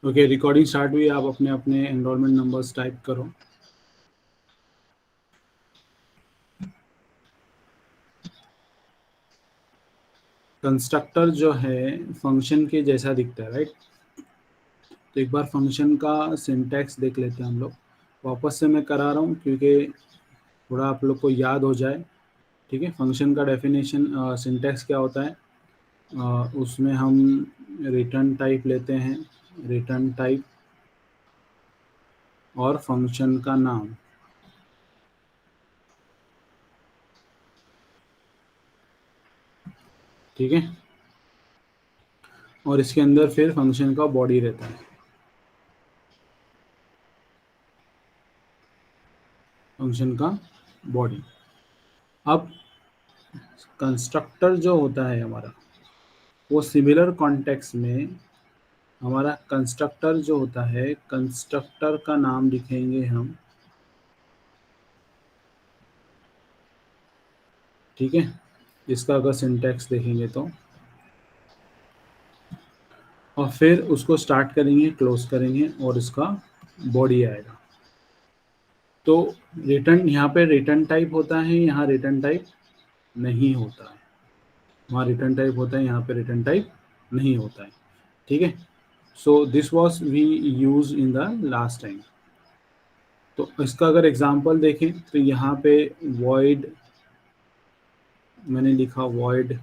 Okay, recording start हुई। आप अपने अपने एनरोलमेंट नंबर्स टाइप करो। कंस्ट्रक्टर जो है फंक्शन के जैसा दिखता है, राइट? तो एक बार फंक्शन का सिंटैक्स देख लेते हैं हम लोग। वापस से मैं करा रहा हूँ क्योंकि थोड़ा आप लोग को याद हो जाए। ठीक है, फंक्शन का डेफिनेशन सिंटैक्स क्या होता है? उसमें हम रिटर्न टाइप लेते हैं, रिटर्न टाइप और फंक्शन का नाम। ठीक है, और इसके अंदर फिर फंक्शन का बॉडी रहता है, फंक्शन का बॉडी। अब कंस्ट्रक्टर जो होता है हमारा, वो सिमिलर कॉन्टेक्स्ट में हमारा कंस्ट्रक्टर जो होता है, कंस्ट्रक्टर का नाम लिखेंगे हम। ठीक है, इसका अगर सिंटैक्स देखेंगे तो, और फिर उसको स्टार्ट करेंगे, क्लोज करेंगे, और इसका बॉडी आएगा। तो रिटर्न, यहाँ पे रिटर्न टाइप होता है, यहाँ रिटर्न टाइप नहीं होता है। वहाँ रिटर्न टाइप होता है, यहाँ पे रिटर्न टाइप नहीं होता है। ठीक है, so this was we use in the last time. तो इसका अगर एग्जांपल देखें तो यहाँ पे void मैंने लिखा, void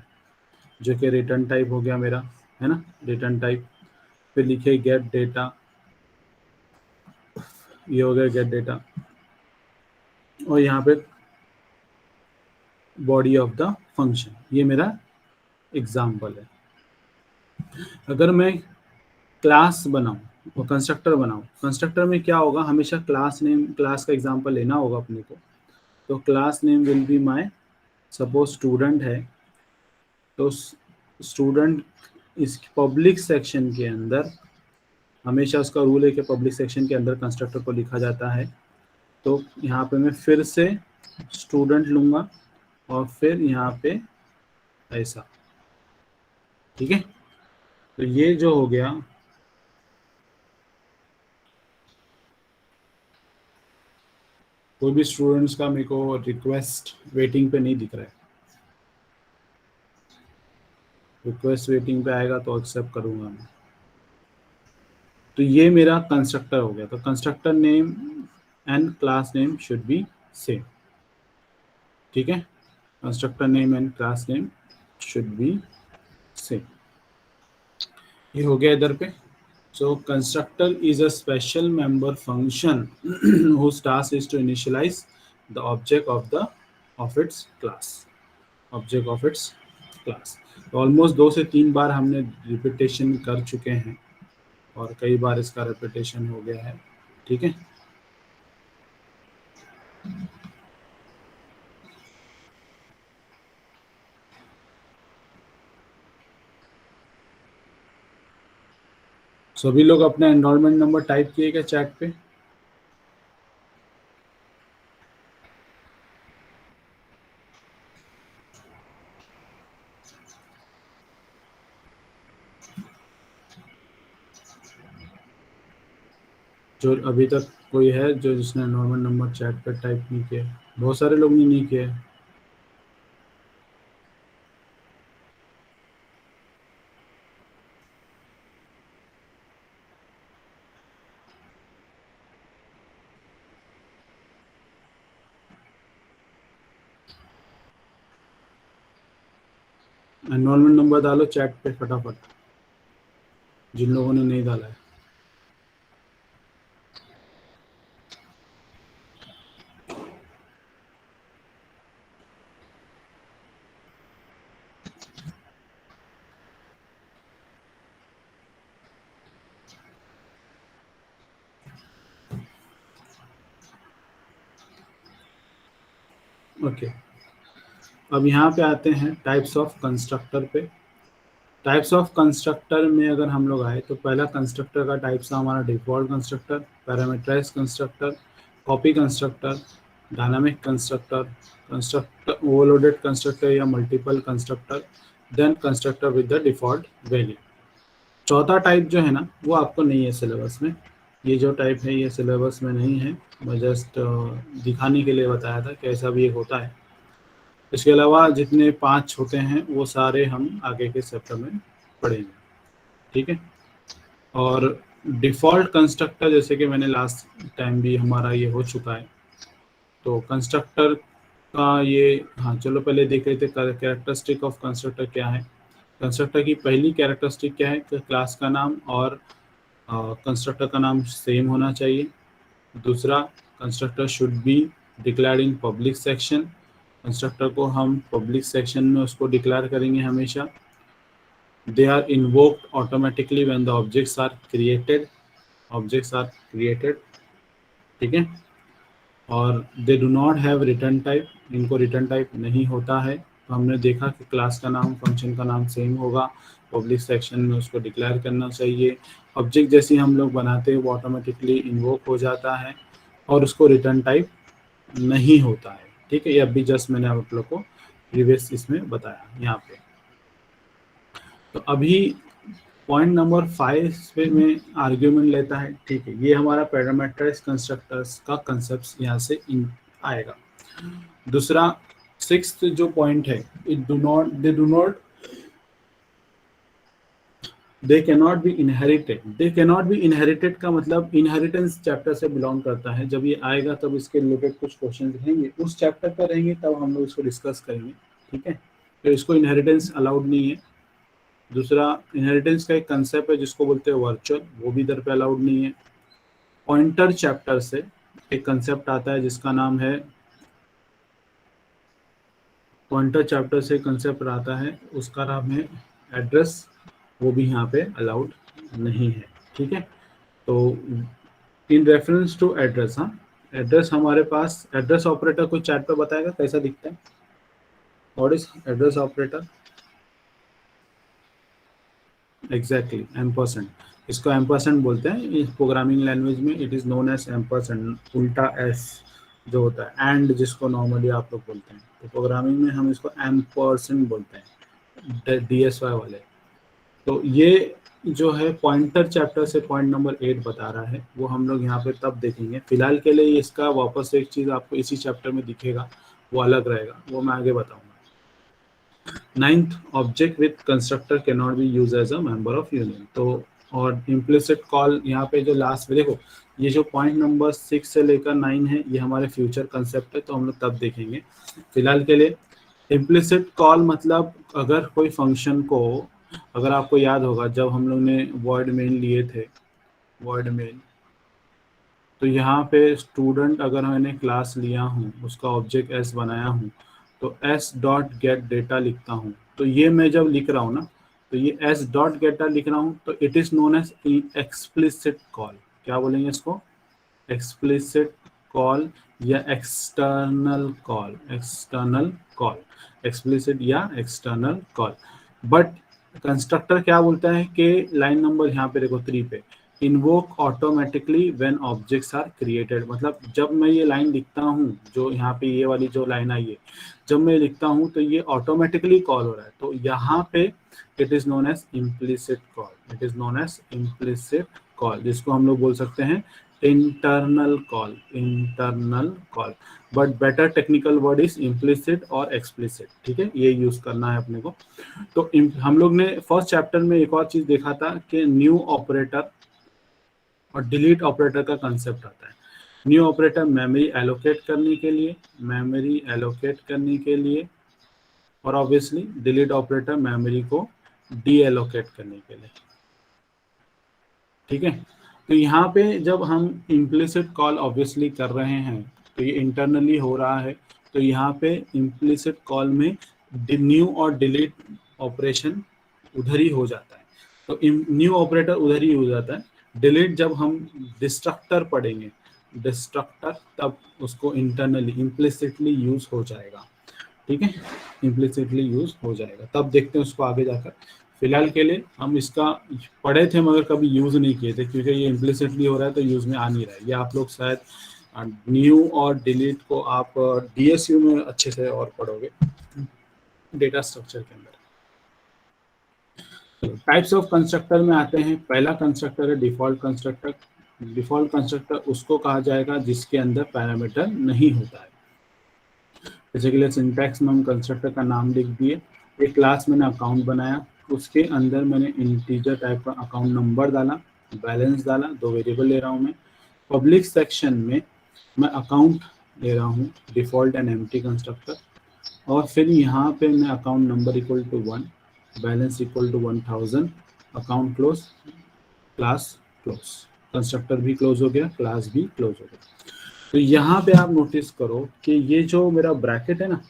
जो कि रिटर्न टाइप हो गया मेरा, है ना, रिटर्न टाइप। फिर लिखे गेट डेटा, ये हो गया गेट डेटा, और यहाँ पे बॉडी ऑफ द फंक्शन, ये मेरा एग्जाम्पल है। अगर मैं क्लास बनाऊं और कंस्ट्रक्टर बनाऊं, कंस्ट्रक्टर में क्या होगा, हमेशा क्लास नेम, क्लास का एग्जांपल लेना होगा अपने को। तो class name will be my, suppose student है, तो स्टूडेंट इस पब्लिक सेक्शन के अंदर, हमेशा उसका रूल है कि पब्लिक सेक्शन के अंदर कंस्ट्रक्टर को लिखा जाता है। तो यहाँ पे मैं फिर से स्टूडेंट लूँगा, और फिर यहाँ पे ऐसा। ठीक है, तो ये जो हो गया, कोई भी स्टूडेंट्स का मेरे को रिक्वेस्ट वेटिंग पे नहीं दिख रहा है। रिक्वेस्ट वेटिंग पे आएगा तो एक्सेप्ट करूँगा मैं। तो ये मेरा कंस्ट्रक्टर हो गया। तो constructor name and class name should be same. ठीक है, constructor name and class name should be same. ये हो गया इधर पे। So constructor is a special member function whose task is to initialize the object of its class, object of its class. Almost 2 से 3 बार हमने repetition कर चुके हैं, और कई बार इसका रिपीटेशन हो गया है। ठीक है, सभी लोग अपना एनरोलमेंट नंबर टाइप किए क्या चैट पे? जो अभी तक कोई है जो जिसने एनरोलमेंट नंबर चैट पे टाइप नहीं किया? बहुत सारे लोग ने नहीं किया। एनरोलमेंट नंबर डालो चैट पे फटाफट, जिन लोगों ने नहीं डाला है। ओके, अब यहाँ पे आते हैं टाइप्स ऑफ कंस्ट्रक्टर पे। टाइप्स ऑफ कंस्ट्रक्टर में अगर हम लोग आए तो पहला कंस्ट्रक्टर का टाइप्स है हमारा default constructor, parameterize constructor, copy constructor, dynamic constructor, constructor overloaded constructor या multiple constructor, then constructor with the default value. चौथा टाइप जो है ना वो आपको नहीं है सिलेबस में, ये जो टाइप है ये सिलेबस में नहीं है, मैं जस्ट दिखाने के लिए बताया था कि ऐसा भी एक होता है। इसके अलावा जितने 5 होते हैं वो सारे हम आगे के चैप्टर में पढ़ेंगे, ठीक है। और डिफ़ॉल्ट कंस्ट्रक्टर जैसे कि मैंने लास्ट टाइम भी हमारा ये हो चुका है, तो कंस्ट्रक्टर का ये, हाँ चलो पहले देख लेते कैरेक्टरिस्टिक ऑफ कंस्ट्रक्टर क्या है। कंस्ट्रक्टर की पहली कैरेक्टरिस्टिक क्या है कि क्लास का नाम और कंस्ट्रक्टर का नाम सेम होना चाहिए। दूसरा, constructor should be declared in public section, constructor को हम पब्लिक सेक्शन में उसको डिक्लेयर करेंगे हमेशा। They are invoked automatically when the objects are created, objects are created, ठीक है। और they do not have return type, इनको रिटर्न टाइप नहीं होता है। तो हमने देखा कि क्लास का नाम फंक्शन का नाम सेम होगा, पब्लिक सेक्शन में उसको डिक्लेयर करना चाहिए। ऑब्जेक्ट जैसे हम लोग बनाते हैं वो ऑटोमेटिकली इन्वोक हो जाता है और उसको रिटर्न टाइप नहीं होता है, ठीक है। ये अभी जस्ट मैंने आप लोग को प्रीवियस इसमें बताया यहाँ पे। तो अभी पॉइंट नंबर 5 पे में आर्ग्यूमेंट लेता है, ठीक है। ये हमारा पैरामीटराइज्ड कंस्ट्रक्टर्स का कंसेप्ट यहाँ से आएगा। दूसरा 6th जो पॉइंट है, they cannot be inherited. They cannot be inherited का मतलब इनहेरिटेंस चैप्टर से बिलोंग करता है। जब ये आएगा तब इसके रिलेटेड कुछ क्वेश्चन रहेंगे, उस चैप्टर पर रहेंगे तब हम लोग इसको डिस्कस करेंगे, ठीक है। तो इसको इनहेरिटेंस अलाउड नहीं है। दूसरा, इनहेरिटेंस का एक कंसेप्ट है जिसको बोलते हैं वर्चुअल, वो भी इधर पे अलाउड नहीं है। पॉइंटर चैप्टर से एक कंसेप्ट आता है जिसका नाम है, पॉइंटर चैप्टर से कंसेप्ट आता है उसका नाम है एड्रेस, वो भी यहाँ पे अलाउड नहीं है, ठीक है। तो इन रेफरेंस टू एड्रेस, हाँ एड्रेस हमारे पास, एड्रेस ऑपरेटर कोई चैट पे बताएगा कैसा दिखता है, what is address operator? Exactly ampersand, इसको एम्परसेंड बोलते हैं इस प्रोग्रामिंग लैंग्वेज में। It is known as ampersand, उल्टा एस जो होता है, एंड जिसको नॉर्मली आप लोग बोलते हैं, तो प्रोग्रामिंग में हम इसको एम्परसेंड बोलते हैं, DSY वाले। तो ये जो है पॉइंटर चैप्टर से पॉइंट नंबर 8 बता रहा है, वो हम लोग यहाँ पे तब देखेंगे। फिलहाल के लिए इसका वापस एक चीज़ आपको इसी चैप्टर में दिखेगा, वो अलग रहेगा, वो मैं आगे बताऊंगा। 9th, object with constructor can not be use as a member of union. तो और इम्प्लिसिट कॉल यहाँ पे जो लास्ट में देखो, ये जो पॉइंट नंबर 6 से लेकर 9 है ये हमारे फ्यूचर कंसेप्ट है, तो हम लोग तब देखेंगे। फिलहाल के लिए इम्प्लिसिट कॉल मतलब अगर कोई फंक्शन को, अगर आपको याद होगा जब हम लोग ने वॉइड मेन लिए थे, वॉइड मेन, तो यहाँ पे स्टूडेंट अगर मैंने क्लास लिया हूँ, उसका ऑब्जेक्ट एस बनाया हूँ, तो एस डॉट गेट डेटा लिखता हूँ। तो ये मैं जब लिख रहा हूँ ना, तो ये एस डॉट गेटा लिख रहा हूँ, तो it is known as explicit call. क्या बोलेंगे इसको? एक्सप्लिसिट कॉल या external call, external call, explicit या एक्सटर्नल कॉल। बट कंस्ट्रक्टर क्या बोलता है कि लाइन नंबर यहाँ पे देखो 3 पे, invoke automatically when objects are created. मतलब जब मैं ये लाइन लिखता हूँ, जो यहाँ पे ये वाली जो लाइन आई है, जब मैं लिखता हूँ तो ये ऑटोमेटिकली कॉल हो रहा है। तो यहाँ पे it is known as implicit call, it is known as implicit call, जिसको हम लोग बोल सकते हैं internal call, internal call. But better technical word is implicit और एक्सप्लिसिट, ठीक है, ये यूज करना है अपने को। तो हम लोग ने फर्स्ट चैप्टर में एक और चीज देखा था कि न्यू ऑपरेटर और डिलीट ऑपरेटर का कंसेप्ट आता है। न्यू ऑपरेटर मेमोरी एलोकेट करने के लिए, मेमोरी एलोकेट करने के लिए, और ऑब्वियसली डिलीट ऑपरेटर मेमोरी को डी एलोकेट करने के लिए, ठीक है। तो यहाँ पे जब हम इम्प्लिसिट कॉल ऑब्वियसली कर रहे हैं तो ये इंटरनली हो रहा है, तो यहाँ पे इम्प्लिसिट कॉल में न्यू और डिलीट ऑपरेशन उधर ही हो जाता है। तो न्यू ऑपरेटर उधर ही हो जाता है। डिलीट जब हम डिस्ट्रक्टर पढ़ेंगे, डिस्ट्रक्टर, तब उसको इंटरनली इम्प्लिसिटली यूज हो जाएगा, ठीक है, इम्प्लिसिटली यूज हो जाएगा। तब देखते हैं उसको आगे जाकर। फिलहाल के लिए हम इसका पढ़े थे मगर कभी यूज नहीं किए थे, क्योंकि ये इम्प्लिसिटली हो रहा है तो यूज में आ नहीं रहा है। ये आप लोग शायद न्यू और डिलीट को आप DSU में अच्छे से और पढ़ोगे, डेटा स्ट्रक्चर के अंदर। टाइप्स ऑफ कंस्ट्रक्टर में आते हैं। पहला कंस्ट्रक्टर है डिफॉल्ट कंस्ट्रक्टर। डिफॉल्ट कंस्ट्रक्टर उसको कहा जाएगा जिसके अंदर पैरामीटर नहीं होता है। जैसे के लिए सिंटैक्स में हम कंस्ट्रक्टर का नाम लिख दिए, एक क्लास मैंने अकाउंट बनाया, उसके अंदर मैंने इंटीजर टाइप का अकाउंट नंबर डाला, बैलेंस डाला, दो वेरिएबल ले रहा हूँ मैं। पब्लिक सेक्शन में मैं अकाउंट ले रहा हूँ, डिफॉल्ट एंड एम्प्टी कंस्ट्रक्टर, और फिर यहाँ पे मैं account number equal to 1, balance equal to 1000, account close, class close. Constructor भी क्लोज हो गया, क्लास भी क्लोज हो गया। तो यहाँ पे आप नोटिस करो कि ये जो मेरा ब्रैकेट है ना,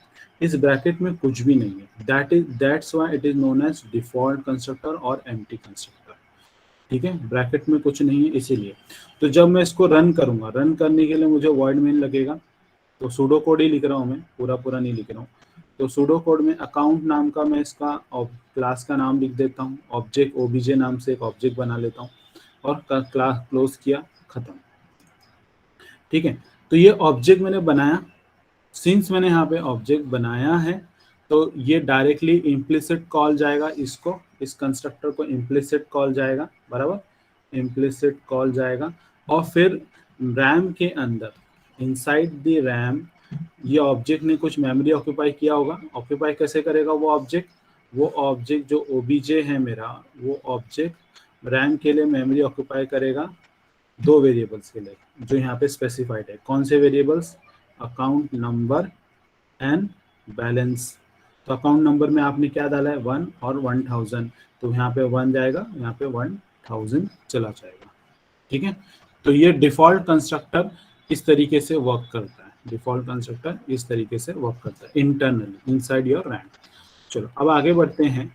इस ब्रैकेट में कुछ भी नहीं है। That's why it is known as default constructor और एम्प्टी कंस्ट्रक्टर। ठीक है, ब्रैकेट में कुछ नहीं है इसीलिए। तो जब मैं इसको रन करूंगा, रन करने के लिए मुझे वॉइड मेन लगेगा, तो सूडो कोड ही लिख रहा हूँ मैं, पूरा पूरा नहीं लिख रहा हूँ। तो सूडो कोड में अकाउंट नाम का मैं इसका क्लास का नाम लिख देता हूँ, ऑब्जेक्ट ओबीजे नाम से एक ऑब्जेक्ट बना लेता हूँ, और क्लास क्लोज किया, खत्म। ठीक है, तो ये ऑब्जेक्ट मैंने बनाया। सिंस मैंने यहाँ पे ऑब्जेक्ट बनाया है, तो ये डायरेक्टली इम्प्लिसिट कॉल जाएगा, इसको, इस कंस्ट्रक्टर को इम्प्लिसिट कॉल जाएगा, बराबर, इम्प्लिसिट कॉल जाएगा। और फिर रैम के अंदर, इनसाइड द रैम, ये ऑब्जेक्ट ने कुछ मेमोरी ऑक्यूपाई किया होगा। ऑक्यूपाई कैसे करेगा वो ऑब्जेक्ट जो ओबीजे है मेरा, वो ऑब्जेक्ट रैम के लिए मेमोरी ऑक्यूपाई करेगा दो वेरिएबल्स के लिए जो यहाँ पे स्पेसिफाइड है। कौन से variables? Account number and balance. तो अकाउंट नंबर में आपने क्या डाला है? 1 और 1000, तो यहाँ पे 1 जाएगा, यहाँ पे 1000 चला जाएगा। ठीक है, तो ये डिफॉल्ट कंस्ट्रक्टर इस तरीके से वर्क करता है। डिफॉल्ट कंस्ट्रक्टर इस तरीके से वर्क करता है इंटरनली इनसाइड योर रैम। चलो अब आगे बढ़ते हैं।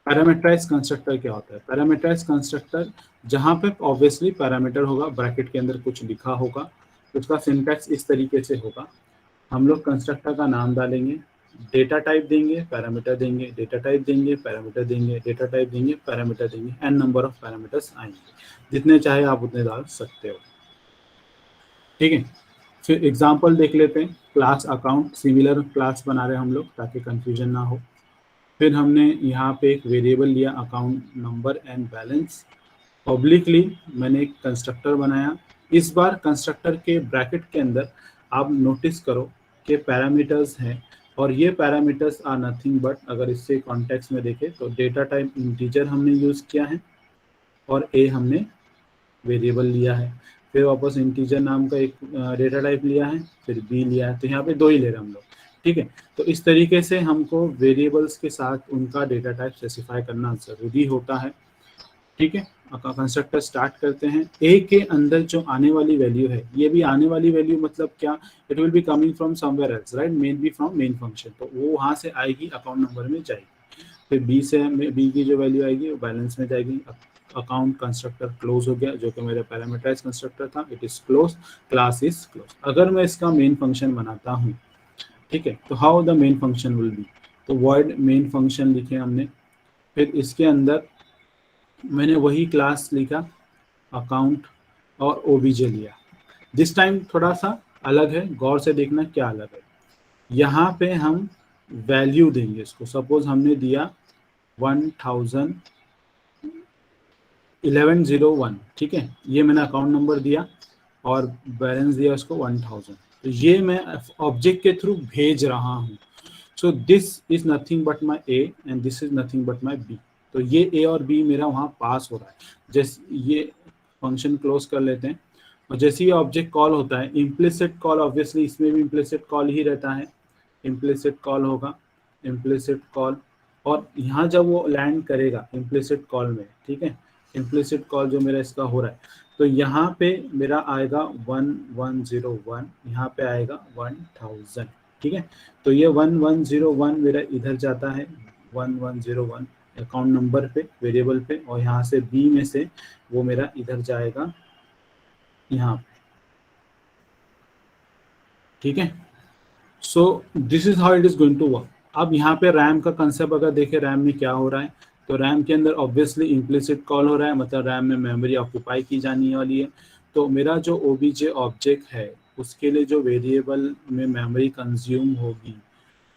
पैरामीटराइज कंस्ट्रक्टर क्या होता है? पैरामीटराइज कंस्ट्रक्टर जहां पे ऑब्वियसली पैरामीटर होगा, ब्रैकेट के अंदर कुछ लिखा होगा, उसका सिंटैक्स इस तरीके से होगा। हम लोग कंस्ट्रक्टर का नाम डालेंगे, डेटा टाइप देंगे, पैरामीटर देंगे, डेटा टाइप देंगे, पैरामीटर देंगे, डेटा टाइप देंगे, पैरामीटर देंगे, एन नंबर ऑफ पैरामीटर्स आएंगे, जितने चाहे आप उतने डाल सकते हो। ठीक है, फिर एग्जांपल देख लेते हैं। क्लास अकाउंट, सिमिलर क्लास बना रहे हैं हम लोग ताकि कंफ्यूजन ना हो। फिर हमने यहाँ पे एक वेरिएबल लिया account number and balance. Publicly मैंने एक कंस्ट्रक्टर बनाया। इस बार कंस्ट्रक्टर के ब्रैकेट के अंदर आप नोटिस करो कि पैरामीटर्स हैं, और ये पैरामीटर्स आर नथिंग बट, अगर इससे कॉन्टेक्स्ट में देखें तो डेटा टाइप इंटीजर हमने यूज़ किया है, और ए हमने वेरिएबल लिया है, फिर वापस इंटीजर नाम का एक डेटा टाइप लिया है, फिर बी लिया है, तो यहाँ पे दो ही ले रहे हैं हम लोग। ठीक है, तो इस तरीके से हमको वेरिएबल्स के साथ उनका डेटा टाइप स्पेसिफाई करना ज़रूरी होता है। ठीक है, कंस्ट्रक्टर स्टार्ट करते हैं। ए के अंदर जो आने वाली वैल्यू है, ये भी आने वाली वैल्यू मतलब क्या? It will be coming from somewhere else, right, may be from main function, तो वो वहाँ से आएगी, अकाउंट नंबर में जाएगी। फिर बी से बी की जो वैल्यू आएगी वो बैलेंस में जाएगी। अकाउंट कंस्ट्रक्टर क्लोज हो गया, जो कि मेरा पैरामीटराइज कंस्ट्रक्टर था, it is close, class is close. अगर मैं इसका मेन फंक्शन बनाता हूँ, ठीक है, तो how the main function will be, तो वॉइड मेन फंक्शन लिखे हमने। फिर इसके अंदर मैंने वही क्लास लिखा, अकाउंट और ओबीजे लिया। दिस टाइम थोड़ा सा अलग है, गौर से देखना क्या अलग है। यहाँ पे हम वैल्यू देंगे इसको। सपोज हमने दिया 1101, ठीक है, ये मैंने अकाउंट नंबर दिया और बैलेंस दिया उसको 1000, तो ये मैं ऑब्जेक्ट के थ्रू भेज रहा हूँ। So this is nothing but my A and this is nothing but my B. तो ये ए और बी मेरा वहाँ पास हो रहा है। जैसे ये फंक्शन क्लोज कर लेते हैं, और जैसे ये ऑब्जेक्ट कॉल होता है, इम्प्लिसिट कॉल, ऑब्वियसली इसमें भी इम्प्लिसिट कॉल ही रहता है, इम्प्लिसिट कॉल होगा, इम्प्लिसिट कॉल। और यहाँ जब वो लैंड करेगा इम्प्लिसिट कॉल में, ठीक है, इम्प्लिसिट कॉल जो मेरा इसका हो रहा है, तो यहाँ पे मेरा आएगा 1101, यहाँ पे आएगा 1000। ठीक है, तो ये 1101 मेरा इधर जाता है, 1101 अकाउंट नंबर पे, वेरिएबल पे, और यहाँ से बी में से वो मेरा इधर जाएगा यहाँ पे। ठीक है, so this is how it is going to work. अब यहाँ पे रैम का कंसेप्ट अगर देखें, रैम में क्या हो रहा है, तो रैम के अंदर ऑब्वियसली इम्प्लिसिट कॉल हो रहा है, मतलब रैम में मेमोरी ऑक्यूपाई की जाने वाली है। तो मेरा जो ओबीजे ऑब्जेक्ट है, उसके लिए जो वेरिएबल में मेमोरी कंज्यूम होगी,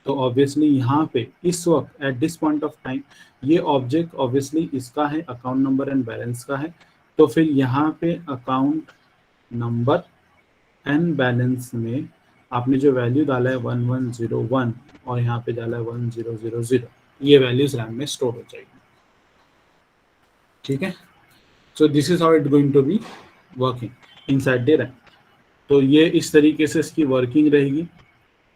तो ऑब्वियसली यहाँ पे इस वक्त at this point of time ये ऑब्जेक्ट ऑब्वियसली इसका है, अकाउंट नंबर एंड बैलेंस का है। तो फिर यहाँ पे अकाउंट नंबर एंड बैलेंस में आपने जो वैल्यू डाला है 1101 और यहाँ पे डाला है 1000, ये वैल्यूज रैम में स्टोर हो जाएगी। ठीक है, so this is how it going to be working inside the RAM. तो ये इस तरीके से इसकी वर्किंग रहेगी।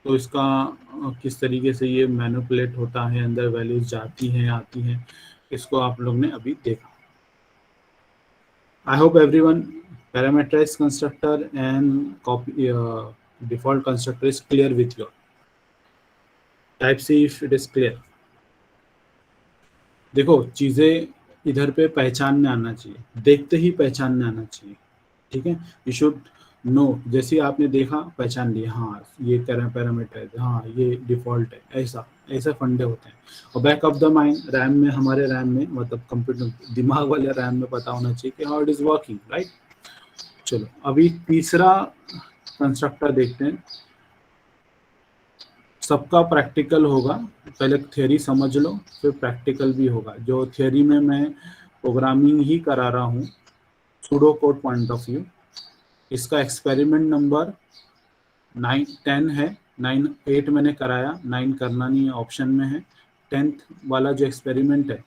तो इसका किस तरीके से ये मैनिपुलेट होता है, अंदर वैल्यूज जाती हैं आती हैं, इसको आप लोग ने अभी देखा। I hope everyone parameterized constructor and copy default constructor is clear with your type see if it is clear. देखो चीजें इधर पे पहचानने आना चाहिए, देखते ही पहचानने आना चाहिए। ठीक है, यू शुड नो, जैसे आपने देखा पहचान लिया, हाँ ये पैरामीटर है, हाँ ये डिफॉल्ट है, ऐसा ऐसे फंडे होते हैं। और back of the mind RAM में, हमारे रैम में मतलब कंप्यूटर दिमाग वाले रैम में पता होना चाहिए कि how it is working, right. चलो अभी तीसरा कंस्ट्रक्टर देखते हैं, सबका प्रैक्टिकल होगा। पहले थ्योरी समझ लो फिर प्रैक्टिकल भी होगा। जो थ्योरी में मैं प्रोग्रामिंग ही करा रहा हूँ pseudo code point of view, इसका एक्सपेरिमेंट नंबर 10 है। 8 मैंने कराया, 9 करना नहीं है, ऑप्शन में है। 10th वाला जो एक्सपेरिमेंट है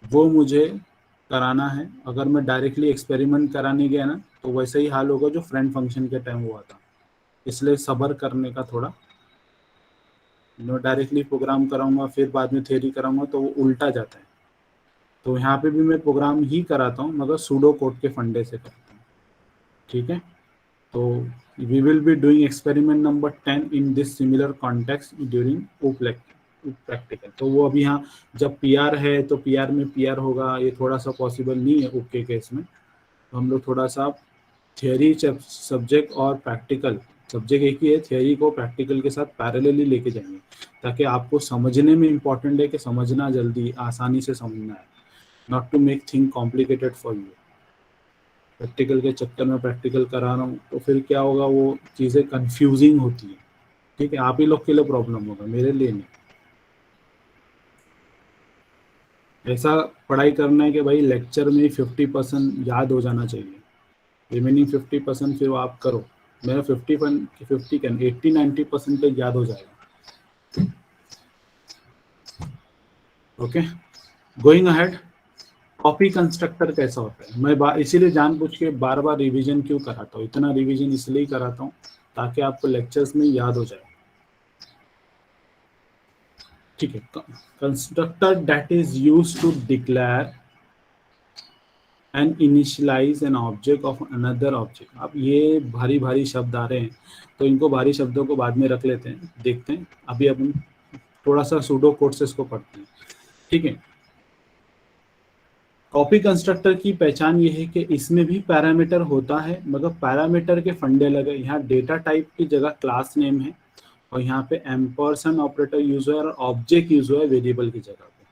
वो मुझे कराना है। अगर मैं डायरेक्टली एक्सपेरिमेंट कराने गया ना तो वैसे ही हाल होगा जो फ्रेंड फंक्शन के टाइम हुआ था। इसलिए सब्र करने का थोड़ा, मैं डायरेक्टली प्रोग्राम कराऊंगा फिर बाद में थ्योरी कराऊंगा तो वो उल्टा जाता है। तो यहाँ पे भी मैं प्रोग्राम ही कराता हूँ मगर सूडो कोड के फंडे से करता हूँ। ठीक है, तो we will be doing experiment number 10 in this similar context during practical। तो वो अभी यहाँ जब PR है तो PR में PR होगा, ये थोड़ा सा पॉसिबल नहीं है के केस में। तो हम लोग थोड़ा सा थियोरी सब्जेक्ट और प्रैक्टिकल, सब्जेक्ट एक ही है, थियोरी को प्रैक्टिकल के साथ पैरेलली लेके जाएंगे ताकि आपको समझने में इम्पोर्टेंट है कि समझना जल्दी आसानी से समझना है, not to make thing complicated for you. Practical के चक्कर में प्रैक्टिकल करा रहा हूँ तो फिर क्या होगा, वो चीज़ें कंफ्यूजिंग होती है। ठीक है, आप ही लोग के लिए प्रॉब्लम होगा, मेरे लिए नहीं। ऐसा पढ़ाई करना है कि भाई लेक्चर में 50% याद हो जाना चाहिए, रिमेनिंग 50% फिर आप करो। मेरा 80-90% तक याद हो जाएगा। Okay, going ahead, copy constructor कैसा होता है, मैं इसीलिए जानबूझ के बार बार रिवीजन क्यों कराता हूँ, इतना रिवीजन इसलिए कराता हूँ ताकि आपको लेक्चर्स में याद हो जाए। ठीक है, constructor that is used to declare and initialize an object of another object. अब ये भारी भारी शब्द आ रहे हैं तो इनको भारी शब्दों को बाद में रख लेते हैं, देखते हैं। अभी अपन थोड़ा सा सूडो कोड से इसको पढ़ते हैं। ठीक है, कॉपी कंस्ट्रक्टर की पहचान ये है कि इसमें भी पैरामीटर होता है मगर पैरामीटर के फंडे लगे। यहाँ डेटा टाइप की जगह क्लास नेम है और यहाँ पे एम्परसेंड ऑपरेटर यूज हुआ है और ऑब्जेक्ट यूज हुआ है वेरिएबल की जगह पे।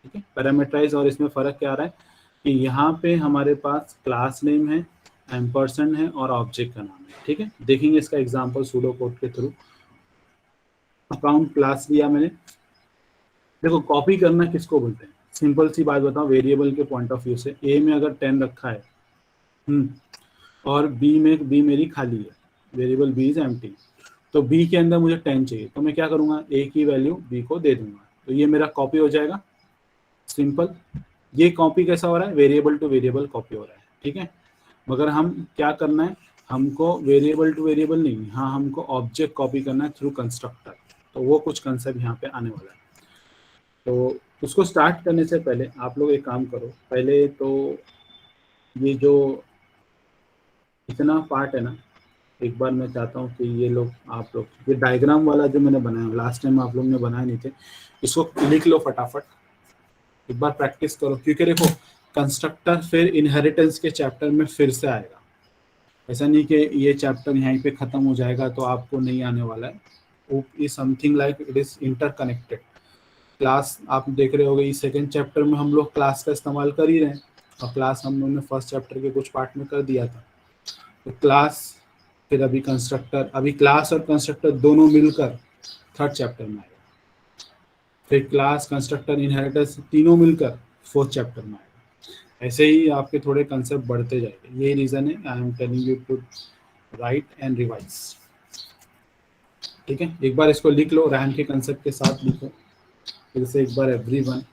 ठीक है, पैरामीटराइज और इसमें फर्क क्या आ रहा है कि यहाँ पे हमारे पास क्लास नेम है, एम्परसेंड है और ऑब्जेक्ट का नाम है। ठीक है, देखेंगे इसका एग्जांपल सूडो कोड के थ्रू। अकाउंट क्लास लिया मैंने। देखो कॉपी करना किसको बोलते हैं, सिंपल सी बात बताऊं, वेरिएबल के पॉइंट ऑफ व्यू से ए में अगर 10 रखा है और बी मेरी खाली है, वेरिएबल बी इज एम्प्टी, तो बी के अंदर मुझे 10 चाहिए तो मैं क्या करूंगा, ए की वैल्यू बी को दे दूंगा, तो ये मेरा कॉपी हो जाएगा। सिंपल, ये कॉपी कैसा हो रहा है, वेरिएबल टू वेरिएबल कॉपी हो रहा है। ठीक है, मगर हम क्या करना है, हमको वेरिएबल टू वेरिएबल नहीं, हाँ हमको ऑब्जेक्ट कॉपी करना है थ्रू कंस्ट्रक्टर। तो वो कुछ कंसेप्ट यहाँ पे आने वाला है। तो उसको स्टार्ट करने से पहले आप लोग एक काम करो, पहले तो ये जो इतना पार्ट है ना, एक बार मैं चाहता हूँ कि ये लोग, आप लोग ये डायग्राम वाला जो मैंने बनाया लास्ट टाइम आप लोग ने बनाए नहीं थे, इसको लिख लो फटाफट, एक बार प्रैक्टिस करो। क्योंकि देखो कंस्ट्रक्टर फिर इनहेरिटेंस के चैप्टर में फिर से आएगा, ऐसा नहीं कि ये चैप्टर यहीं पे खत्म हो जाएगा तो आपको नहीं आने वाला है। वो is something like it is interconnected. Class आप देख रहे होगे, इस सेकेंड चैप्टर में हम लोग क्लास का इस्तेमाल कर ही रहे हैं और क्लास हम लोगों ने फर्स्ट चैप्टर के कुछ पार्ट में कर दिया था। तो क्लास, फिर अभी कंस्ट्रक्टर, अभी क्लास और कंस्ट्रक्टर दोनों मिलकर थर्ड चैप्टर में आएगा। फिर क्लास, कंस्ट्रक्टर, इनहेरिटेंस तीनों मिलकर फोर्थ चैप्टर में आएगा। ऐसे ही आपके थोड़े कंसेप्ट बढ़ते जाएंगे। यही रीज़न है I am telling you to write and revise. ठीक है, एक बार इसको लिख लो, रैम के कंसेप्ट के साथ लिखो फिर से एक बार एवरीवन।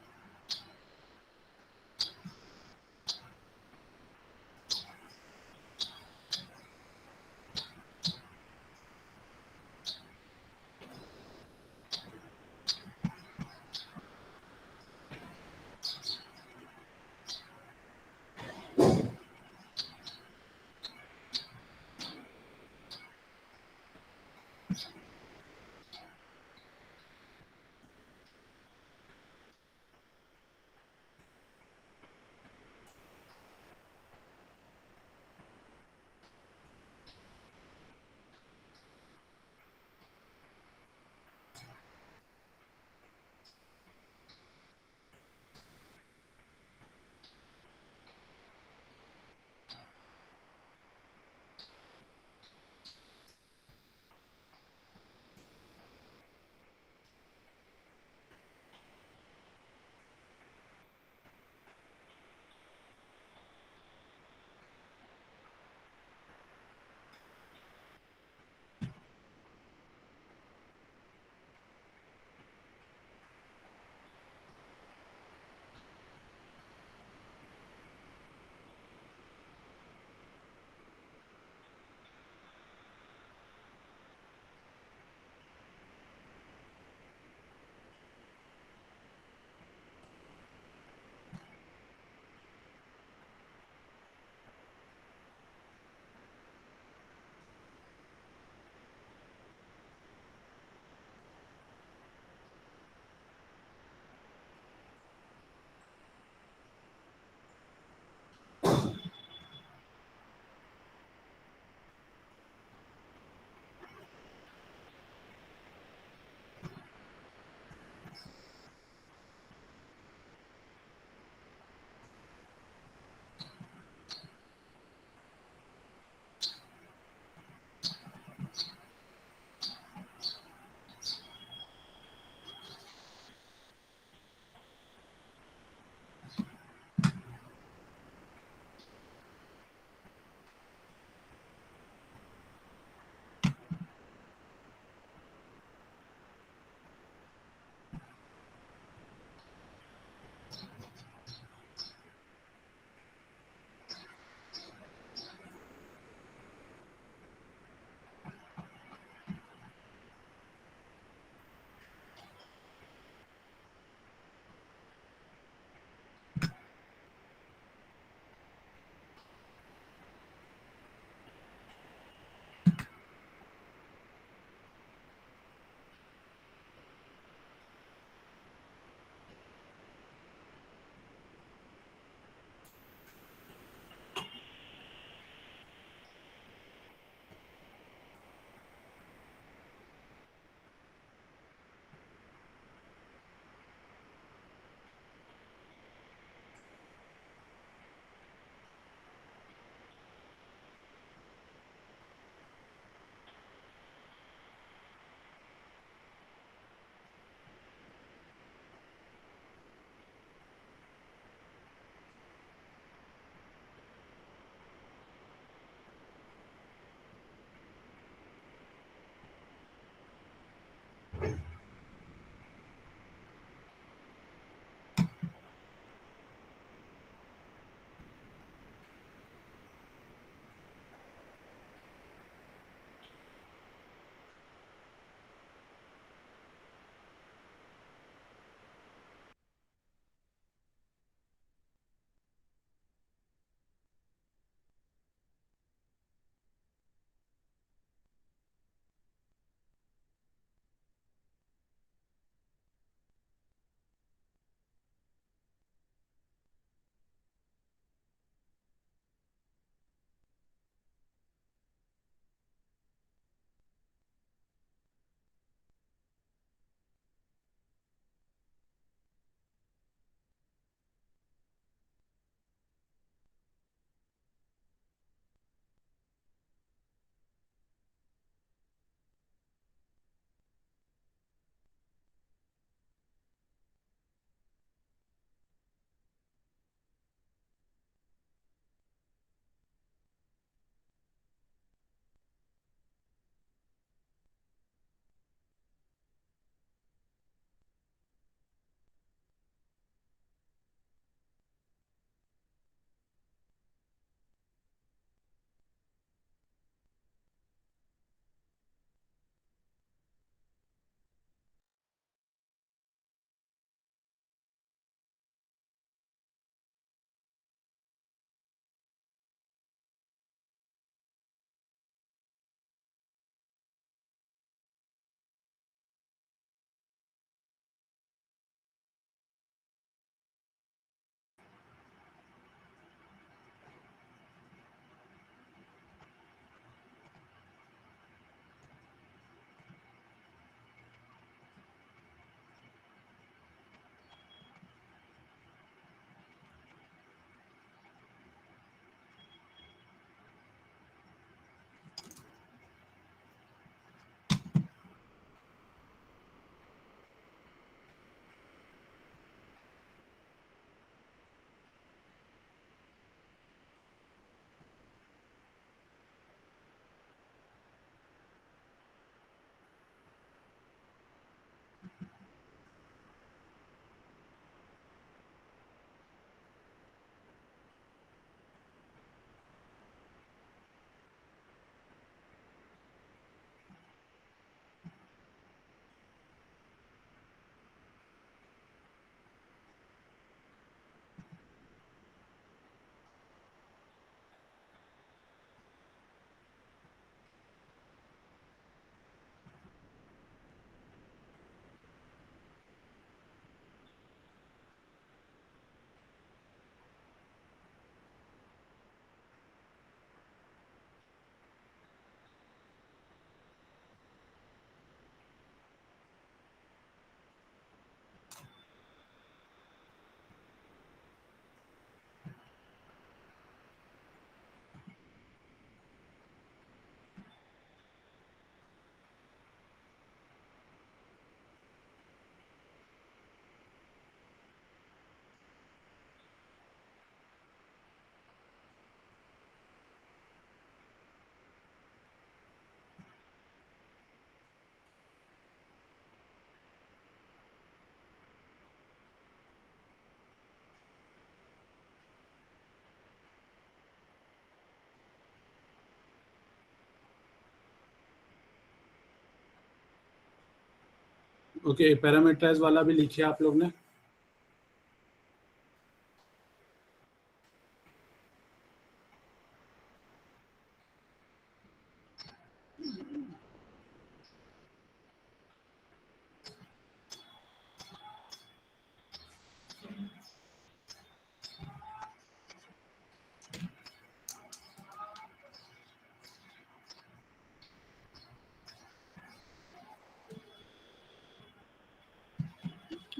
ओके, पैरामीटराइज वाला भी लिखिए आप लोग ने।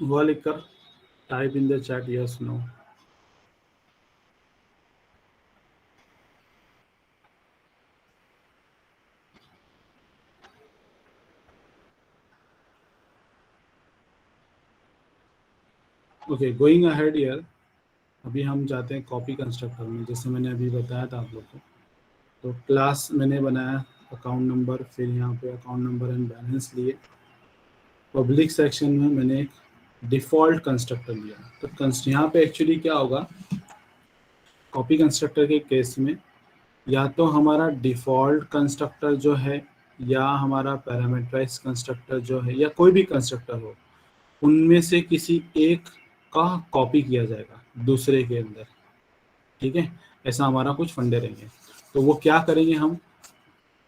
वो लिखकर type in the chat yes no. Okay, going ahead here, अभी हम जाते हैं कॉपी कंस्ट्रक्टर में। जैसे मैंने अभी बताया था आप लोग को, तो क्लास मैंने बनाया अकाउंट नंबर, फिर यहाँ पे अकाउंट नंबर एंड बैलेंस लिए। पब्लिक सेक्शन में मैंने एक डिफ़ॉल्ट कंस्ट्रक्टर लिया। तो यहाँ पे एक्चुअली क्या होगा, कॉपी कंस्ट्रक्टर के केस में या तो हमारा डिफ़ॉल्ट कंस्ट्रक्टर जो है, या हमारा पैरामीटराइज कंस्ट्रक्टर जो है, या कोई भी कंस्ट्रक्टर हो, उनमें से किसी एक का कॉपी किया जाएगा दूसरे के अंदर। ठीक है, ऐसा हमारा कुछ फंडे रहेंगे। तो वो क्या करेंगे, हम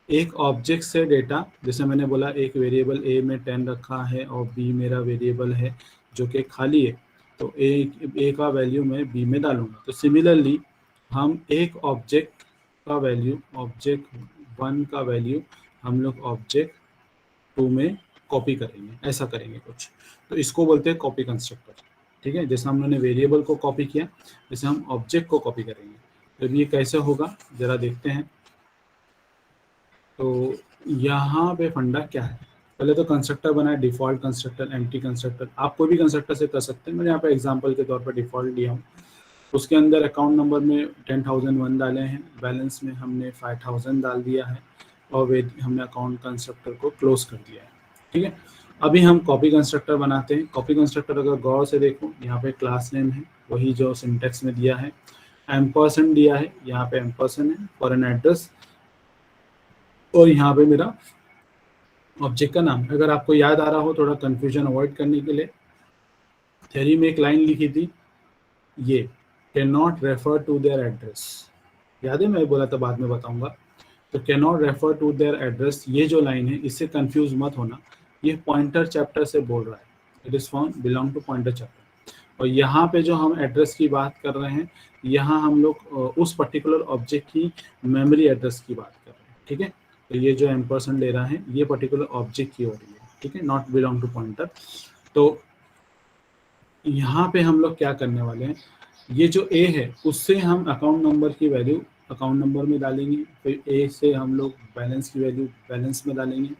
एक ऑब्जेक्ट से डेटा, जैसे मैंने बोला एक वेरिएबल ए में 10 रखा है और बी मेरा वेरिएबल है जो कि खाली है, तो ए का वैल्यू मैं बी में डालूंगा। तो सिमिलरली हम एक ऑब्जेक्ट का वैल्यू, ऑब्जेक्ट 1 का वैल्यू हम लोग ऑब्जेक्ट 2 में कॉपी करेंगे, ऐसा करेंगे कुछ। तो इसको बोलते हैं कॉपी कंस्ट्रक्टर। ठीक है, जैसे हमने वेरिएबल को कॉपी किया, जैसे हम ऑब्जेक्ट को कॉपी करेंगे। तो ये कैसे होगा जरा देखते हैं। तो यहाँ पे फंडा क्या है, पहले तो कंस्ट्रक्टर बनाए, डिफॉल्ट कंस्ट्रक्टर, एम्प्टी कंस्ट्रक्टर। आप कोई भी कंस्ट्रक्टर से कर सकते हैं, मैंने यहाँ पे एग्जांपल के तौर पर डिफॉल्ट लिया हूँ। उसके अंदर अकाउंट नंबर में 10,001 डाले हैं, बैलेंस में हमने 5,000 डाल दिया है, और वे हमने अकाउंट कंस्ट्रक्टर को क्लोज कर दिया है। ठीक है, अभी हम कॉपी कंस्ट्रक्टर बनाते हैं। कॉपी कंस्ट्रक्टर अगर गौर से देखो, यहाँ पे क्लास नेम है वही जो सिंटेक्स में दिया है, एम्परसेंड दिया है, यहाँ पे एम्परसेंड है फॉर एन एड्रेस, और यहाँ पे मेरा ऑब्जेक्ट का नाम। अगर आपको याद आ रहा हो, थोड़ा कंफ्यूजन अवॉइड करने के लिए, थ्योरी में एक लाइन लिखी थी, ये can not refer to their address, याद है, मैं बोला था बाद में बताऊंगा। तो can not refer to their address, ये जो लाइन है, इससे कंफ्यूज मत होना, ये पॉइंटर चैप्टर से बोल रहा है। It is from belong to pointer chapter. और यहाँ पे जो हम एड्रेस की बात कर रहे हैं, यहाँ हम लोग उस पर्टिकुलर ऑब्जेक्ट की मेमोरी एड्रेस की बात कर रहे हैं। ठीक है, तो ये जो एम्परसेंड ले रहा है, ये पर्टिकुलर ऑब्जेक्ट की हो रही है। ठीक है, नॉट बिलोंग टू पॉइंटर। तो यहाँ पे हम लोग क्या करने वाले हैं, ये जो ए है उससे हम अकाउंट नंबर की वैल्यू अकाउंट नंबर में डालेंगे, फिर ए से हम लोग बैलेंस की वैल्यू बैलेंस में डालेंगे,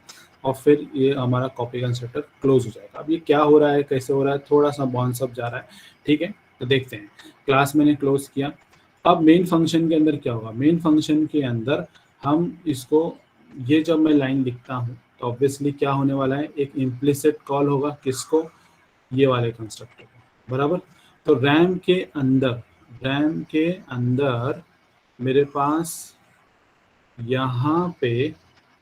और फिर ये हमारा कॉपी कंस्ट्रक्टर क्लोज हो जाएगा। अब ये क्या हो रहा है, कैसे हो रहा है, थोड़ा सा बाउंस अप जा रहा है। ठीक है, तो देखते हैं। क्लास मैंने क्लोज किया। अब मेन फंक्शन के अंदर क्या होगा, मेन फंक्शन के अंदर हम इसको, ये जब मैं लाइन लिखता हूँ तो ऑब्वियसली क्या होने वाला है, एक इम्प्लिसिट कॉल होगा, किसको, ये वाले कंस्ट्रक्टर को, बराबर। तो रैम के अंदर मेरे पास यहाँ पे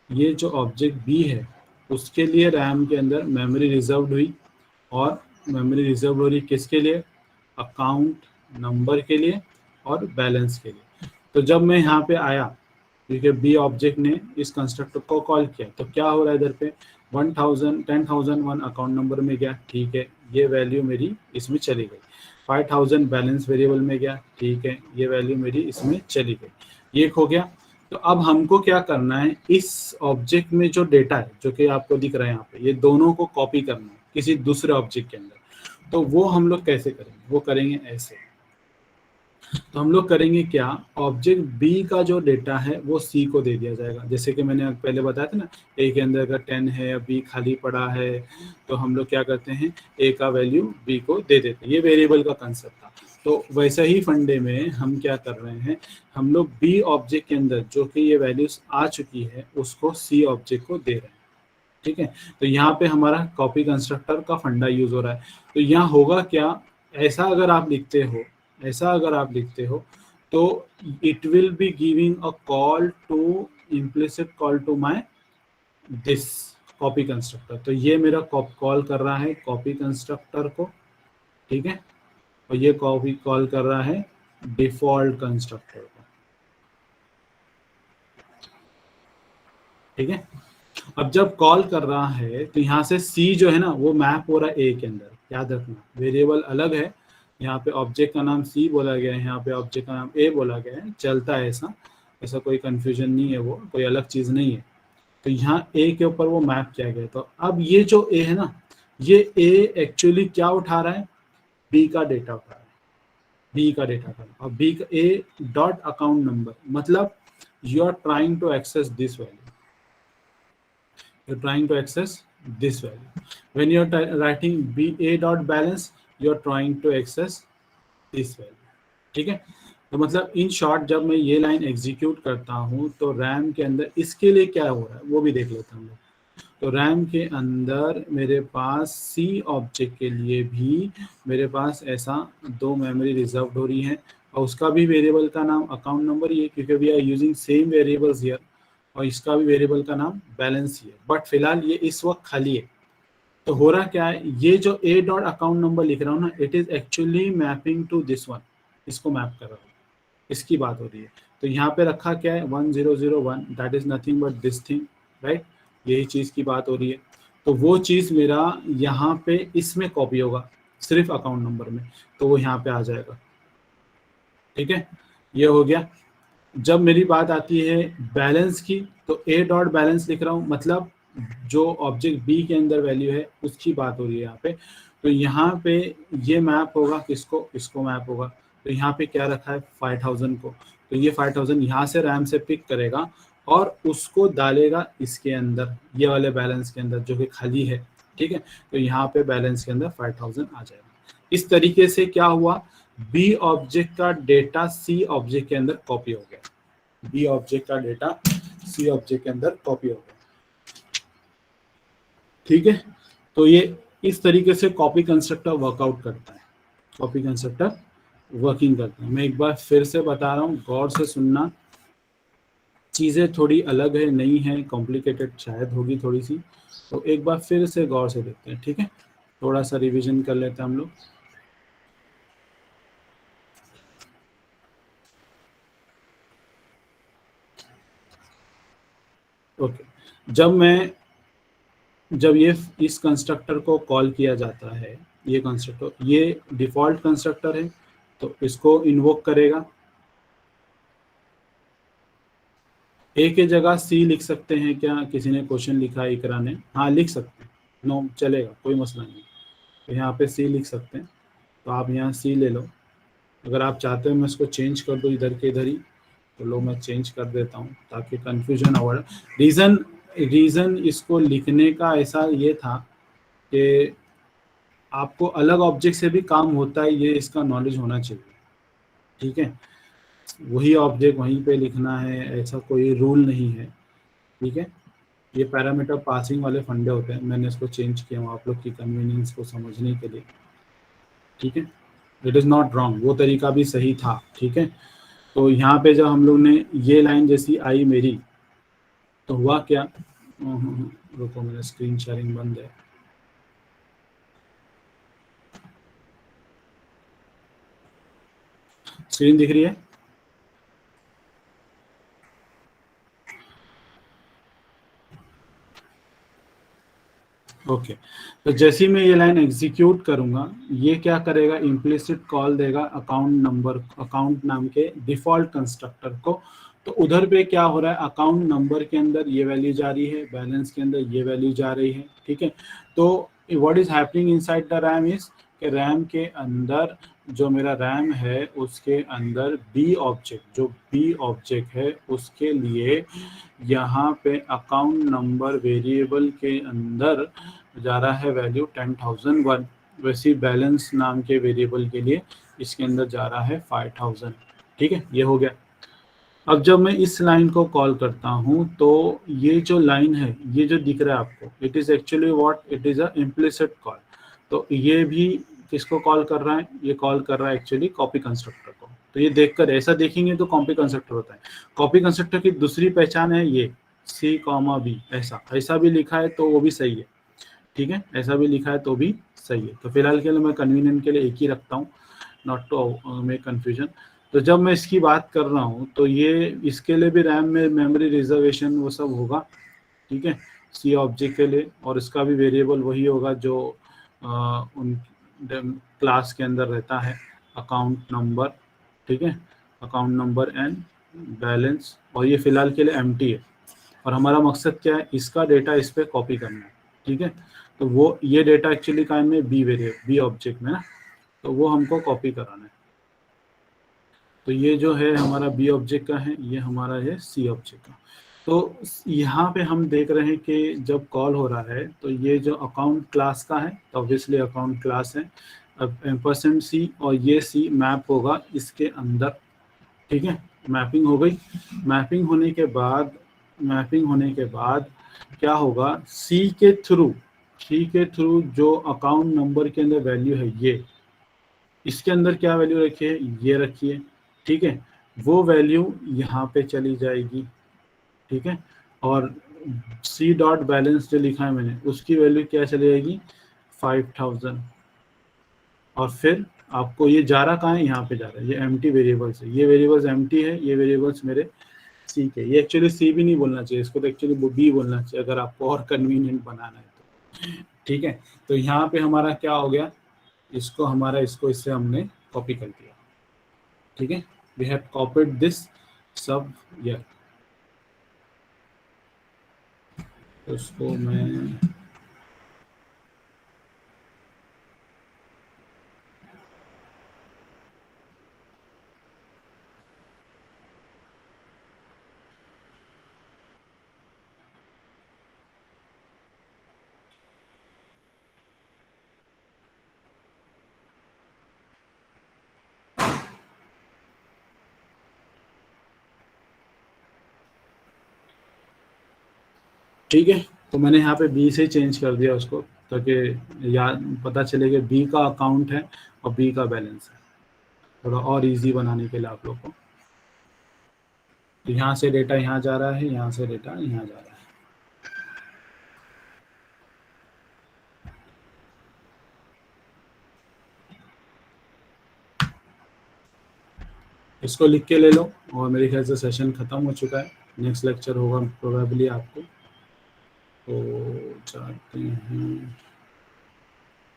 ये जो ऑब्जेक्ट बी है, उसके लिए रैम के अंदर मेमोरी रिजर्व्ड हुई, और मेमोरी रिजर्व हो रही किसके लिए, अकाउंट नंबर के लिए और बैलेंस के लिए। तो जब मैं यहाँ पे आया, क्योंकि बी ऑब्जेक्ट ने इस कंस्ट्रक्टर को कॉल किया, तो क्या हो रहा है इधर पे, 10,001 अकाउंट नंबर में गया। ठीक है, ये वैल्यू मेरी इसमें चली गई। 5,000 बैलेंस वेरिएबल में गया। ठीक है, ये वैल्यू मेरी इसमें चली गई। ये हो गया। तो अब हमको क्या करना है, इस ऑब्जेक्ट में जो डेटा है, जो कि आपको दिख रहा है यहाँ पे, ये दोनों को कॉपी करना है किसी दूसरे ऑब्जेक्ट के अंदर। तो वो हम लोग कैसे करेंगे, वो करेंगे ऐसे। तो हम लोग करेंगे क्या, ऑब्जेक्ट बी का जो डेटा है वो सी को दे दिया जाएगा। जैसे कि मैंने पहले बताया था ना, ए के अंदर अगर 10 है या बी खाली पड़ा है, तो हम लोग क्या करते हैं, ए का वैल्यू बी को दे देते हैं। ये वेरिएबल का कंसेप्ट था। तो वैसे ही फंडे में हम क्या कर रहे हैं, हम लोग बी ऑब्जेक्ट के अंदर जो कि ये वैल्यूज आ चुकी है, उसको सी ऑब्जेक्ट को दे रहे हैं। ठीक है, तो यहाँ पे हमारा कॉपी कंस्ट्रक्टर का फंडा यूज हो रहा है। तो यहाँ होगा क्या, ऐसा अगर आप लिखते हो, ऐसा अगर आप लिखते हो, तो it will be giving a call to, implicit call to my this copy constructor. तो ये मेरा कॉल कर रहा है कॉपी कंस्ट्रक्टर को, ठीक है, और ये कॉपी कॉल कर रहा है डिफॉल्ट कंस्ट्रक्टर को, ठीक है। अब जब कॉल कर रहा है तो यहाँ से सी जो है ना वो मैप हो रहा है ए के अंदर, याद रखना वेरिएबल अलग है, यहाँ पे ऑब्जेक्ट का नाम सी बोला गया है, यहाँ पे ऑब्जेक्ट का नाम ए बोला गया है, चलता है ऐसा, ऐसा कोई कंफ्यूजन नहीं है, वो कोई अलग चीज़ नहीं है। तो यहाँ ए के ऊपर वो मैप किया गया। तो अब ये जो ए है ना, ये ए एक्चुअली क्या उठा रहा है, बी का डेटा उठा रहा है, बी का डेटा उठा रहा है, और बी का ए डॉट अकाउंट नंबर, मतलब you are trying to access this value, you're trying to access this value. When you're writing ba dot balance, you're trying to access this value, ठीक है। तो मतलब इन शॉर्ट जब मैं ये line execute करता हूँ तो रैम के अंदर इसके लिए क्या हो रहा है वो भी देख लेता हूँ। तो रैम के अंदर मेरे पास सी ऑब्जेक्ट के लिए भी मेरे पास ऐसा 2 मेमोरी रिजर्व हो रही है, और उसका भी वेरिएबल का नाम अकाउंट नंबर ही है, क्योंकि we are using same variables here, और इसका भी वेरिएबल का नाम बैलेंस ही है, बट फिलहाल ये इस वक्त खाली है। तो हो रहा क्या है, ये जो ए डॉट अकाउंट नंबर लिख रहा हूँ ना, it is actually mapping to this one, इसको मैप कर रहा हूँ, इसकी बात हो रही है। तो यहाँ पे रखा क्या है 1001, that is nothing but this thing, right, यही चीज़ की बात हो रही है। तो वो चीज़ मेरा यहाँ पे इसमें कॉपी होगा सिर्फ अकाउंट नंबर में, तो वो यहाँ पे आ जाएगा, ठीक है, ये हो गया। जब मेरी बात आती है बैलेंस की, तो ए डॉट बैलेंस लिख रहा हूँ, मतलब जो ऑब्जेक्ट बी के अंदर वैल्यू है उसकी बात हो रही है यहाँ पे। तो यहाँ पे ये मैप होगा किसको, इसको मैप होगा। तो यहाँ पे क्या रखा है 5000 को, तो ये 5000 यहाँ से रैम से पिक करेगा और उसको डालेगा इसके अंदर, ये वाले बैलेंस के अंदर जो कि खाली है, ठीक है। तो यहाँ पे बैलेंस के अंदर 5000 आ जाएगा। इस तरीके से क्या हुआ, बी ऑब्जेक्ट का डेटा सी ऑब्जेक्ट के अंदर कॉपी हो गया, बी ऑब्जेक्ट का डेटा सी ऑब्जेक्ट के अंदर कॉपी हो गया, ठीक है। तो ये इस तरीके से कॉपी कंस्ट्रक्टर वर्कआउट करता है, कॉपी कंस्ट्रक्टर वर्किंग करता है। मैं एक बार फिर से बता रहा हूँ, गौर से सुनना, चीज़ें थोड़ी अलग है, नहीं है, कॉम्प्लिकेटेड शायद होगी थोड़ी सी, तो एक बार फिर से गौर से देखते हैं, ठीक है। थोड़ा सा रिवीजन कर लेते हैं हम लोग। ओके, जब ये इस कंस्ट्रक्टर को कॉल किया जाता है, ये कंस्ट्रक्टर, ये डिफॉल्ट कंस्ट्रक्टर है, तो इसको इन्वोक करेगा। ए के जगह सी लिख सकते हैं क्या, किसी ने क्वेश्चन लिखा है इकरा ने, हाँ लिख सकते हैं, नो चलेगा, कोई मसला नहीं। तो यहाँ पे सी लिख सकते हैं, तो आप यहाँ सी ले लो। अगर आप चाहते हो मैं इसको चेंज कर दूँ इधर के इधर ही, तो लो मैं चेंज कर देता हूँ ताकि कन्फ्यूजन अवॉइड। रीज़न इसको लिखने का ऐसा ये था कि आपको अलग ऑब्जेक्ट से भी काम होता है, ये इसका नॉलेज होना चाहिए, ठीक है। वही ऑब्जेक्ट वहीं पे लिखना है, ऐसा कोई रूल नहीं है, ठीक है। ये पैरामीटर पासिंग वाले फंडे होते हैं, मैंने इसको चेंज किया हूँ आप लोग की कन्वीनियंस को समझने के लिए, ठीक है। इट इज़ नॉट रॉन्ग, वो तरीका भी सही था, ठीक है। तो यहाँ पे जब हम लोग ने ये लाइन जैसी आई मेरी, तो हुआ क्या, रुको मेरा स्क्रीन शेयरिंग बंद है, स्क्रीन दिख रही है, ओके। तो जैसे ही मैं ये लाइन एग्जीक्यूट करूंगा, ये क्या करेगा, इम्प्लिसिट कॉल देगा अकाउंट नंबर, अकाउंट नाम के डिफॉल्ट कंस्ट्रक्टर को। तो उधर पे क्या हो रहा है, अकाउंट नंबर के अंदर ये वैल्यू जा रही है, बैलेंस के अंदर ये वैल्यू जा रही है, ठीक है। तो what is happening inside the RAM is कि रैम के अंदर जो मेरा रैम है उसके अंदर बी ऑब्जेक्ट, जो बी ऑब्जेक्ट है उसके लिए यहाँ पे अकाउंट नंबर वेरिएबल के अंदर जा रहा है वैल्यू 10,001, वैसे बैलेंस नाम के वेरिएबल के लिए इसके अंदर जा रहा है 5,000, ठीक है। ये हो गया। अब जब मैं इस लाइन को कॉल करता हूँ तो ये जो लाइन है, ये जो दिख रहा है आपको, it is actually what, it is a implicit call. तो ये भी किसको कॉल कर रहा है, ये कॉल कर रहा है एक्चुअली कॉपी कंस्ट्रक्टर को। तो ये देखकर ऐसा देखेंगे तो कॉपी कंस्ट्रक्टर होता है। कॉपी कंस्ट्रक्टर की दूसरी पहचान है ये, सी कॉमा बी, ऐसा ऐसा भी लिखा है तो वो भी सही है, ठीक है, ऐसा भी लिखा है तो भी सही है। तो फिलहाल के लिए मैं कन्वीनियंट के लिए एक ही रखता हूँ, नॉट टू मेक कन्फ्यूजन। तो जब मैं इसकी बात कर रहा हूँ तो ये इसके लिए भी रैम में मेमोरी रिजर्वेशन वो सब होगा, ठीक है, सी ऑब्जेक्ट के लिए, और इसका भी वेरिएबल वही होगा जो उन क्लास के अंदर रहता है, अकाउंट नंबर, ठीक है, अकाउंट नंबर एंड बैलेंस, और ये फिलहाल के लिए एम्प्टी है, और हमारा मकसद क्या है, इसका डेटा इस पर कॉपी करना है, ठीक है। तो वो ये डेटा एक्चुअली काइम में बी वेरिएबल बी ऑब्जेक्ट में ना, तो वो हमको कॉपी कराना है। तो ये जो है हमारा बी ऑब्जेक्ट का है, ये हमारा है सी ऑब्जेक्ट का। तो यहाँ पे हम देख रहे हैं कि जब कॉल हो रहा है तो ये जो अकाउंट क्लास का है, तो ऑब्वियसली अकाउंट क्लास है, अब एम्परसेंड सी और ये सी मैप होगा इसके अंदर, ठीक है, मैपिंग हो गई। मैपिंग होने के बाद क्या होगा, सी के थ्रू जो अकाउंट नंबर के अंदर वैल्यू है, ये इसके अंदर क्या वैल्यू रखी है, ये रखिए, ठीक है, वो वैल्यू यहाँ पे चली जाएगी, ठीक है, और सी डॉट बैलेंस जो लिखा है मैंने, उसकी वैल्यू क्या चली जाएगी, 5000। और फिर आपको ये जा रहा कहाँ है, यहाँ पे जा रहा है, ये एम्प्टी वेरिएबल्स है, ये वेरिएबल्स एम्प्टी है, ये वेरिएबल्स मेरे सी के, ये एक्चुअली सी भी नहीं बोलना चाहिए, इसको तो एक्चुअली बी बोलना चाहिए अगर आपको और कन्वीनियंट बनाना है तो, ठीक है। तो यहाँ पे हमारा क्या हो गया, इसको इससे हमने कॉपी कर दिया, ठीक है, वी हैव कॉपीड दिस सब यर। उसको मैं ठीक है, तो मैंने यहाँ पे बी से चेंज कर दिया उसको, ताकि याद पता चले कि बी का अकाउंट है और बी का बैलेंस है, थोड़ा और इजी बनाने के लिए आप लोग को। तो यहाँ से डेटा यहाँ जा रहा है, यहाँ से डेटा यहाँ जा रहा है। इसको लिख के ले लो, और मेरे ख्याल से सेशन ख़त्म हो चुका है, नेक्स्ट लेक्चर होगा प्रोबेबली आपको। तो चाहते हैं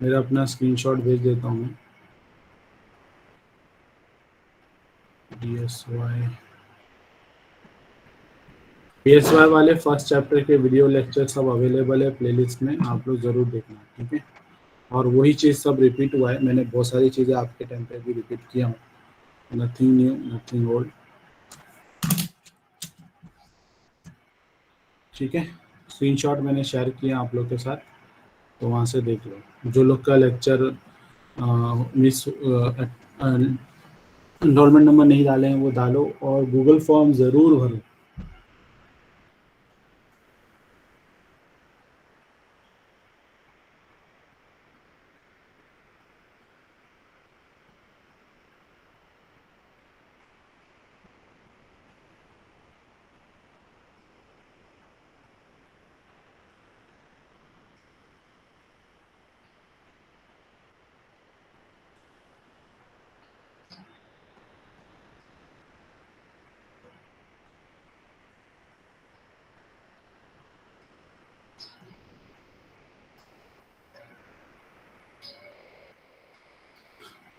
मेरा अपना स्क्रीनशॉट भेज देता हूँ मैं, DSY वाले फर्स्ट चैप्टर के वीडियो लेक्चर सब अवेलेबल है प्लेलिस्ट में, आप लोग ज़रूर देखना, ठीक है। और वही चीज़ सब रिपीट हुआ है, मैंने बहुत सारी चीज़ें आपके टाइम पे भी रिपीट किया हूँ, नथिंग न्यू नथिंग ओल्ड, ठीक है। स्क्रीनशॉट मैंने शेयर किया आप लोग के साथ, तो वहाँ से देख लो। जो लोग का लेक्चर मिस एनरोलमेंट नंबर नहीं डाले हैं वो डालो, और गूगल फॉर्म ज़रूर भरो।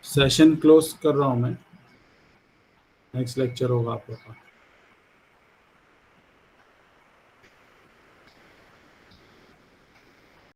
सेशन क्लोज कर रहा हूँ मैं, नेक्स्ट लेक्चर होगा आप लोग का।